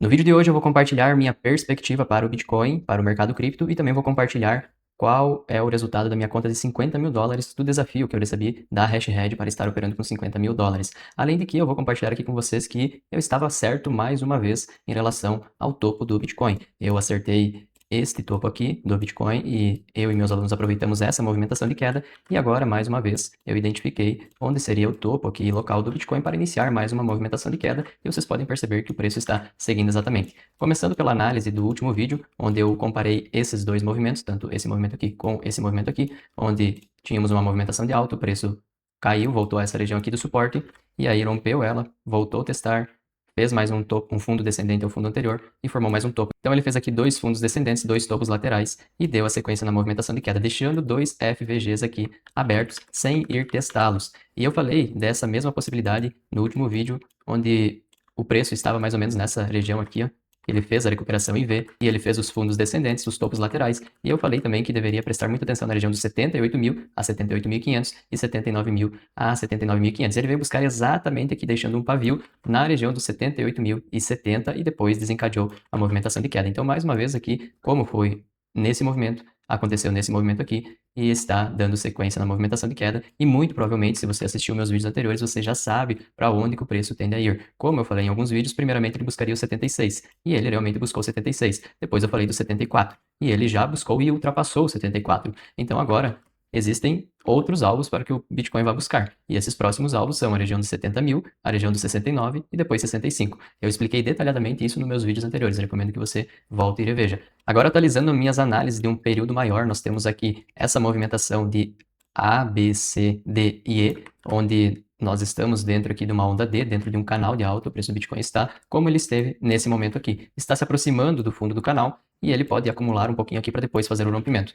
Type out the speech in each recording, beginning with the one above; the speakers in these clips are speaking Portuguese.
No vídeo de hoje eu vou compartilhar minha perspectiva para o Bitcoin, para o mercado cripto e também vou compartilhar qual é o resultado da minha conta de 50 mil dólares do desafio que eu recebi da Hashhead para estar operando com 50 mil dólares. Além de que eu vou compartilhar aqui com vocês que eu estava certo mais uma vez em relação ao topo do Bitcoin. Eu acertei este topo aqui do Bitcoin e eu e meus alunos aproveitamos essa movimentação de queda e agora, mais uma vez, eu identifiquei onde seria o topo aqui local do Bitcoin para iniciar mais uma movimentação de queda e vocês podem perceber que o preço está seguindo exatamente. Começando pela análise do último vídeo, onde eu comparei esses dois movimentos, tanto esse movimento aqui com esse movimento aqui, onde tínhamos uma movimentação de alta, o preço caiu, voltou a essa região aqui do suporte, e aí rompeu ela, voltou a testar, fez mais um topo, um fundo descendente ao fundo anterior e formou mais um topo. Então ele fez aqui dois fundos descendentes, dois topos laterais e deu a sequência na movimentação de queda, deixando dois FVGs aqui abertos sem ir testá-los. E eu falei dessa mesma possibilidade no último vídeo, onde o preço estava mais ou menos nessa região aqui, ó. Ele fez a recuperação em V e ele fez os fundos descendentes, os topos laterais. E eu falei também que deveria prestar muita atenção na região dos 78 mil a 78.500 e 79 mil a 79.500. Ele veio buscar exatamente aqui, deixando um pavio na região dos 78.070 e depois desencadeou a movimentação de queda. Então, mais uma vez aqui, como foi nesse movimento, aconteceu nesse movimento aqui e está dando sequência na movimentação de queda e muito provavelmente, se você assistiu meus vídeos anteriores, você já sabe para onde que o preço tende a ir. Como eu falei em alguns vídeos, primeiramente ele buscaria o 76 e ele realmente buscou o 76. Depois eu falei do 74 e ele já buscou e ultrapassou o 74. Então agora existem outros alvos para que o Bitcoin vá buscar. E esses próximos alvos são a região dos 70 mil, a região dos 69 e depois 65. Eu expliquei detalhadamente isso nos meus vídeos anteriores. Eu recomendo que você volte e reveja. Agora, atualizando minhas análises de um período maior, nós temos aqui essa movimentação de A, B, C, D e E, onde nós estamos dentro aqui de uma onda D, dentro de um canal de alta, o preço do Bitcoin está como ele esteve nesse momento aqui. Está se aproximando do fundo do canal e ele pode acumular um pouquinho aqui para depois fazer o rompimento.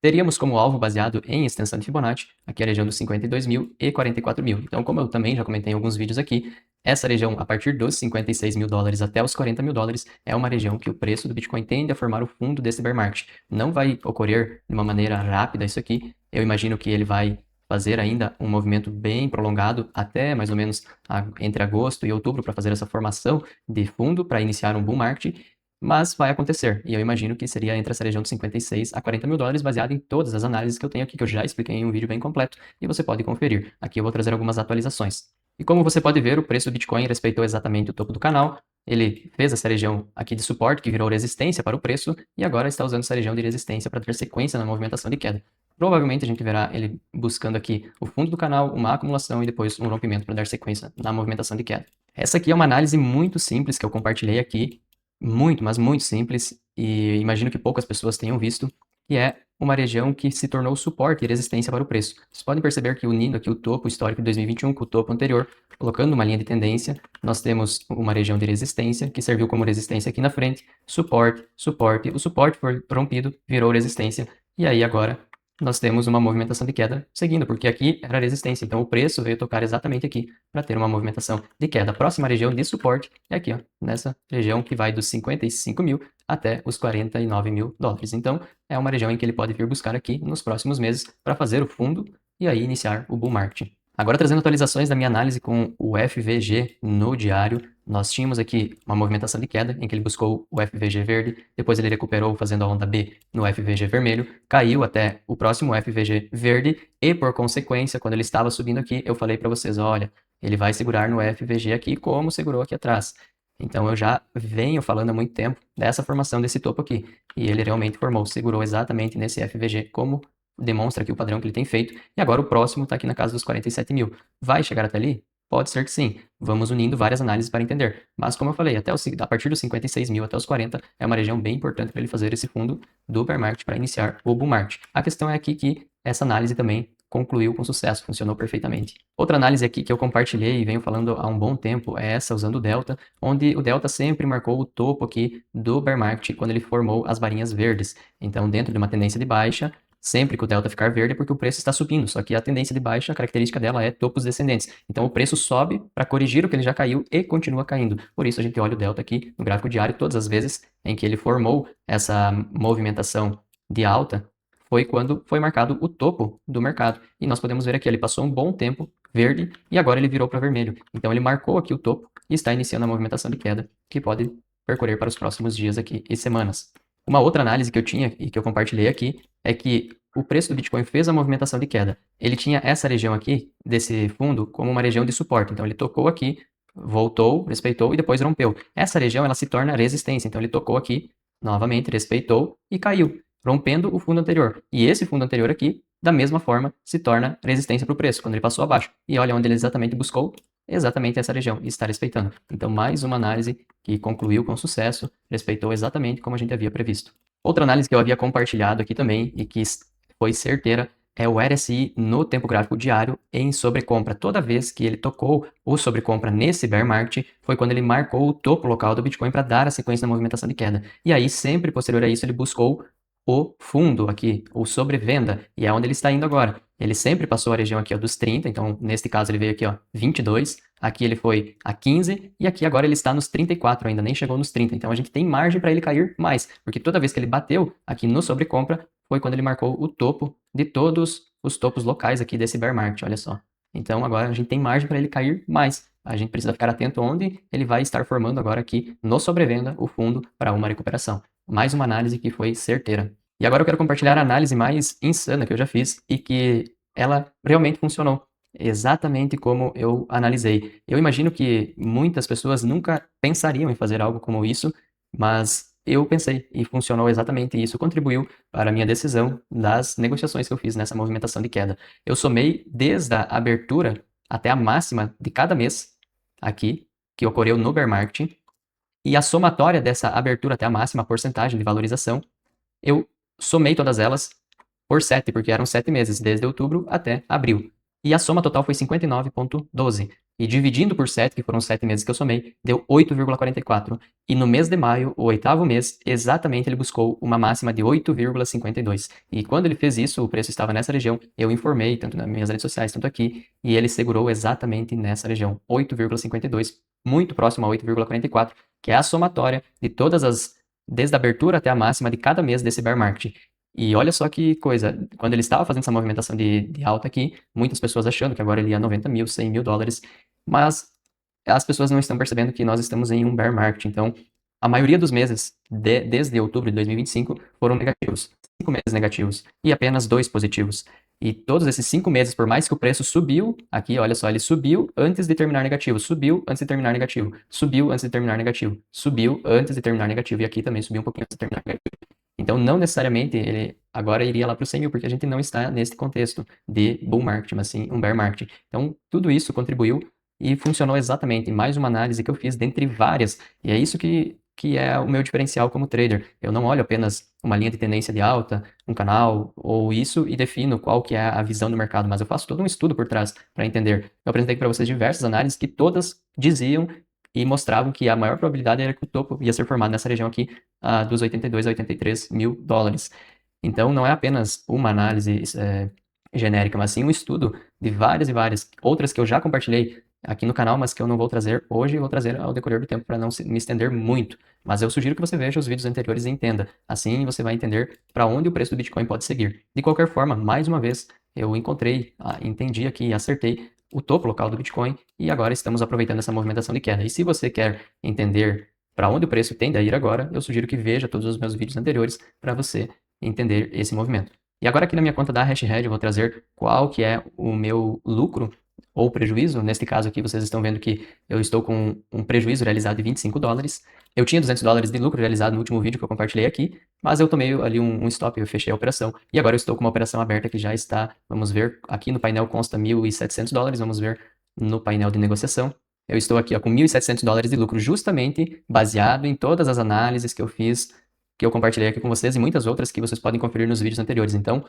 Teríamos como alvo baseado em extensão de Fibonacci, aqui a região dos 52 mil e 44 mil. Então, como eu também já comentei em alguns vídeos aqui, essa região, a partir dos 56 mil dólares até os 40 mil dólares, é uma região que o preço do Bitcoin tende a formar o fundo desse bear market. Não vai ocorrer de uma maneira rápida isso aqui. Eu imagino que ele vai fazer ainda um movimento bem prolongado até mais ou menos entre agosto e outubro para fazer essa formação de fundo para iniciar um bull market. Mas vai acontecer, e eu imagino que seria entre essa região de 56 a 40 mil dólares, baseado em todas as análises que eu tenho aqui, que eu já expliquei em um vídeo bem completo, e você pode conferir. Aqui eu vou trazer algumas atualizações. E como você pode ver, o preço do Bitcoin respeitou exatamente o topo do canal, ele fez essa região aqui de suporte, que virou resistência para o preço, e agora está usando essa região de resistência para ter sequência na movimentação de queda. Provavelmente a gente verá ele buscando aqui o fundo do canal, uma acumulação e depois um rompimento para dar sequência na movimentação de queda. Essa aqui é uma análise muito simples que eu compartilhei aqui, muito, mas muito simples, e imagino que poucas pessoas tenham visto, que é uma região que se tornou suporte e resistência para o preço. Vocês podem perceber que unindo aqui o topo histórico de 2021 com o topo anterior, colocando uma linha de tendência, nós temos uma região de resistência, que serviu como resistência aqui na frente, suporte, suporte, o suporte foi rompido, virou resistência, e aí agora nós temos uma movimentação de queda seguindo, porque aqui era resistência, então o preço veio tocar exatamente aqui para ter uma movimentação de queda. A próxima região de suporte é aqui, ó, nessa região que vai dos 55 mil até os 49 mil dólares. Então, é uma região em que ele pode vir buscar aqui nos próximos meses para fazer o fundo e aí iniciar o bull market. Agora, trazendo atualizações da minha análise com o FVG no diário, nós tínhamos aqui uma movimentação de queda, em que ele buscou o FVG verde, depois ele recuperou fazendo a onda B no FVG vermelho, caiu até o próximo FVG verde, e por consequência, quando ele estava subindo aqui, eu falei para vocês, olha, ele vai segurar no FVG aqui como segurou aqui atrás. Então eu já venho falando há muito tempo dessa formação desse topo aqui, e ele realmente formou, segurou exatamente nesse FVG, como demonstra aqui o padrão que ele tem feito, e agora o próximo está aqui na casa dos 47 mil. Vai chegar até ali? Pode ser que sim. Vamos unindo várias análises para entender. Mas como eu falei, a partir dos 56 mil até os 40 é uma região bem importante para ele fazer esse fundo do bear market para iniciar o bull market. A questão é aqui que essa análise também concluiu com sucesso, funcionou perfeitamente. Outra análise aqui que eu compartilhei e venho falando há um bom tempo é essa usando o Delta, onde o Delta sempre marcou o topo aqui do bear market quando ele formou as varinhas verdes. Então, dentro de uma tendência de baixa, sempre que o delta ficar verde é porque o preço está subindo, só que a tendência de baixa, a característica dela é topos descendentes. Então o preço sobe para corrigir o que ele já caiu e continua caindo. Por isso a gente olha o delta aqui no gráfico diário, todas as vezes em que ele formou essa movimentação de alta, foi quando foi marcado o topo do mercado. E nós podemos ver aqui, ele passou um bom tempo verde e agora ele virou para vermelho. Então ele marcou aqui o topo e está iniciando a movimentação de queda, que pode percorrer para os próximos dias aqui e semanas. Uma outra análise que eu tinha e que eu compartilhei aqui é que o preço do Bitcoin fez a movimentação de queda. Ele tinha essa região aqui, desse fundo, como uma região de suporte. Então, ele tocou aqui, voltou, respeitou e depois rompeu. Essa região, ela se torna resistência. Então, ele tocou aqui, novamente, respeitou e caiu, rompendo o fundo anterior. E esse fundo anterior aqui, da mesma forma, se torna resistência para o preço, quando ele passou abaixo. E olha onde ele exatamente buscou, exatamente essa região, e está respeitando. Então, mais uma análise que concluiu com sucesso, respeitou exatamente como a gente havia previsto. Outra análise que eu havia compartilhado aqui também, e que foi certeira, é o RSI no tempo gráfico diário em sobrecompra. Toda vez que ele tocou o sobrecompra nesse bear market, foi quando ele marcou o topo local do Bitcoin para dar a sequência da movimentação de queda. E aí, sempre posterior a isso, ele buscou o fundo aqui, ou sobrevenda, e é onde ele está indo agora. Ele sempre passou a região aqui ó, dos 30, então neste caso ele veio aqui ó, 22, aqui ele foi a 15, e aqui agora ele está nos 34 ainda, nem chegou nos 30. Então a gente tem margem para ele cair mais, porque toda vez que ele bateu aqui no sobrecompra, foi quando ele marcou o topo de todos os topos locais aqui desse bear market, olha só. Então agora a gente tem margem para ele cair mais. A gente precisa ficar atento onde ele vai estar formando agora aqui no sobrevenda o fundo para uma recuperação. Mais uma análise que foi certeira. E agora eu quero compartilhar a análise mais insana que eu já fiz e que ela realmente funcionou. Exatamente como eu analisei. Eu imagino que muitas pessoas nunca pensariam em fazer algo como isso, mas eu pensei e funcionou exatamente isso, contribuiu para a minha decisão das negociações que eu fiz nessa movimentação de queda. Eu somei desde a abertura até a máxima de cada mês aqui, que ocorreu no bear market, e a somatória dessa abertura até a máxima, a porcentagem de valorização, eu somei todas elas por 7, porque eram 7 meses, desde outubro até abril. E a soma total foi 59,12. E dividindo por 7, que foram 7 meses que eu somei, deu 8,44. E no mês de maio, o oitavo mês, exatamente ele buscou uma máxima de 8,52. E quando ele fez isso, o preço estava nessa região, eu informei, tanto nas minhas redes sociais, tanto aqui, e ele segurou exatamente nessa região, 8,52, muito próximo a 8,44, que é a somatória de todas as, desde a abertura até a máxima de cada mês desse bear market. E olha só que coisa, quando ele estava fazendo essa movimentação de alta aqui, muitas pessoas achando que agora ele ia 90 mil, 100 mil dólares, mas as pessoas não estão percebendo que nós estamos em um bear market. Então, a maioria dos meses, desde outubro de 2025, foram negativos. 5 meses negativos e apenas 2 positivos. E todos esses 5 meses, por mais que o preço subiu, aqui, olha só, ele subiu antes de terminar negativo, subiu antes de terminar negativo, subiu antes de terminar negativo, subiu antes de terminar negativo, e aqui também subiu um pouquinho antes de terminar negativo. Então, não necessariamente ele agora iria lá para os 100 mil, porque a gente não está nesse contexto de bull market, mas sim um bear market. Então, tudo isso contribuiu e funcionou exatamente. Mais uma análise que eu fiz dentre várias, e é isso que é o meu diferencial como trader. Eu não olho apenas uma linha de tendência de alta, um canal, ou isso, e defino qual que é a visão do mercado, mas eu faço todo um estudo por trás para entender. Eu apresentei para vocês diversas análises que todas diziam e mostravam que a maior probabilidade era que o topo ia ser formado nessa região aqui, dos 82 a 83 mil dólares. Então, não é apenas uma análise genérica, mas sim um estudo de várias e várias outras que eu já compartilhei aqui no canal, mas que eu não vou trazer hoje, vou trazer ao decorrer do tempo para não me estender muito. Mas eu sugiro que você veja os vídeos anteriores e entenda. Assim você vai entender para onde o preço do Bitcoin pode seguir. De qualquer forma, mais uma vez, eu entendi aqui e acertei o topo local do Bitcoin e agora estamos aproveitando essa movimentação de queda. E se você quer entender para onde o preço tende a ir agora, eu sugiro que veja todos os meus vídeos anteriores para você entender esse movimento. E agora aqui na minha conta da HashRed eu vou trazer qual que é o meu lucro ou prejuízo. Neste caso aqui vocês estão vendo que eu estou com um prejuízo realizado de 25 dólares. Eu tinha 200 dólares de lucro realizado no último vídeo que eu compartilhei aqui, mas eu tomei ali um stop, eu fechei a operação. E agora eu estou com uma operação aberta que já está, vamos ver, aqui no painel consta 1.700 dólares, vamos ver no painel de negociação. Eu estou aqui ó, com 1.700 dólares de lucro, justamente baseado em todas as análises que eu fiz, que eu compartilhei aqui com vocês e muitas outras que vocês podem conferir nos vídeos anteriores. Então,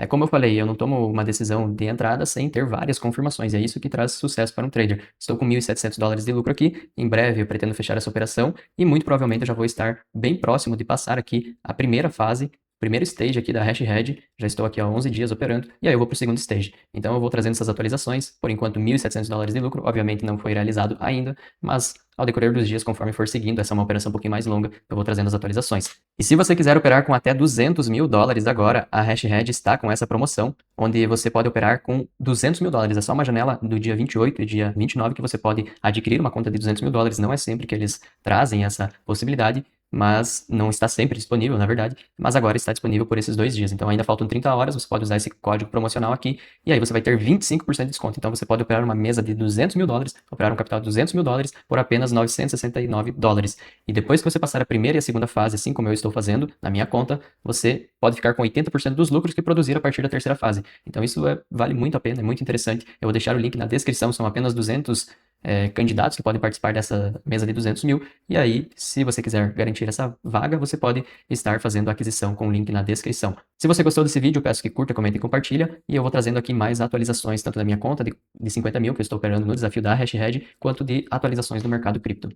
como eu falei, eu não tomo uma decisão de entrada sem ter várias confirmações. É isso que traz sucesso para um trader. Estou com 1.700 dólares de lucro aqui. Em breve eu pretendo fechar essa operação e muito provavelmente eu já vou estar bem próximo de passar aqui a primeira fase primeiro stage aqui da Hashhead, já estou aqui há 11 dias operando, e aí eu vou para o segundo stage. Então eu vou trazendo essas atualizações, por enquanto $1.700 de lucro, obviamente não foi realizado ainda, mas ao decorrer dos dias, conforme for seguindo, essa é uma operação um pouquinho mais longa, eu vou trazendo as atualizações. E se você quiser operar com até $200 mil agora, a Hashhead está com essa promoção, onde você pode operar com $200 mil. É só uma janela do dia 28 e dia 29 que você pode adquirir uma conta de $200 mil. Não é sempre que eles trazem essa possibilidade, mas não está sempre disponível, na verdade, mas agora está disponível por esses 2 dias. Então ainda faltam 30 horas, você pode usar esse código promocional aqui, e aí você vai ter 25% de desconto. Então você pode operar uma mesa de $200 mil, operar um capital de $200 mil por apenas $969. E depois que você passar a primeira e a segunda fase, assim como eu estou fazendo na minha conta, você pode ficar com 80% dos lucros que produzir a partir da terceira fase. Então isso vale muito a pena, é muito interessante. Eu vou deixar o link na descrição, são apenas 200 candidatos que podem participar dessa mesa de 200 mil. E aí, se você quiser garantir essa vaga, você pode estar fazendo a aquisição com o link na descrição. Se você gostou desse vídeo, eu peço que curta, comente e compartilha. E eu vou trazendo aqui mais atualizações, tanto da minha conta de 50 mil, que eu estou operando no desafio da Hashhead, quanto de atualizações do mercado cripto.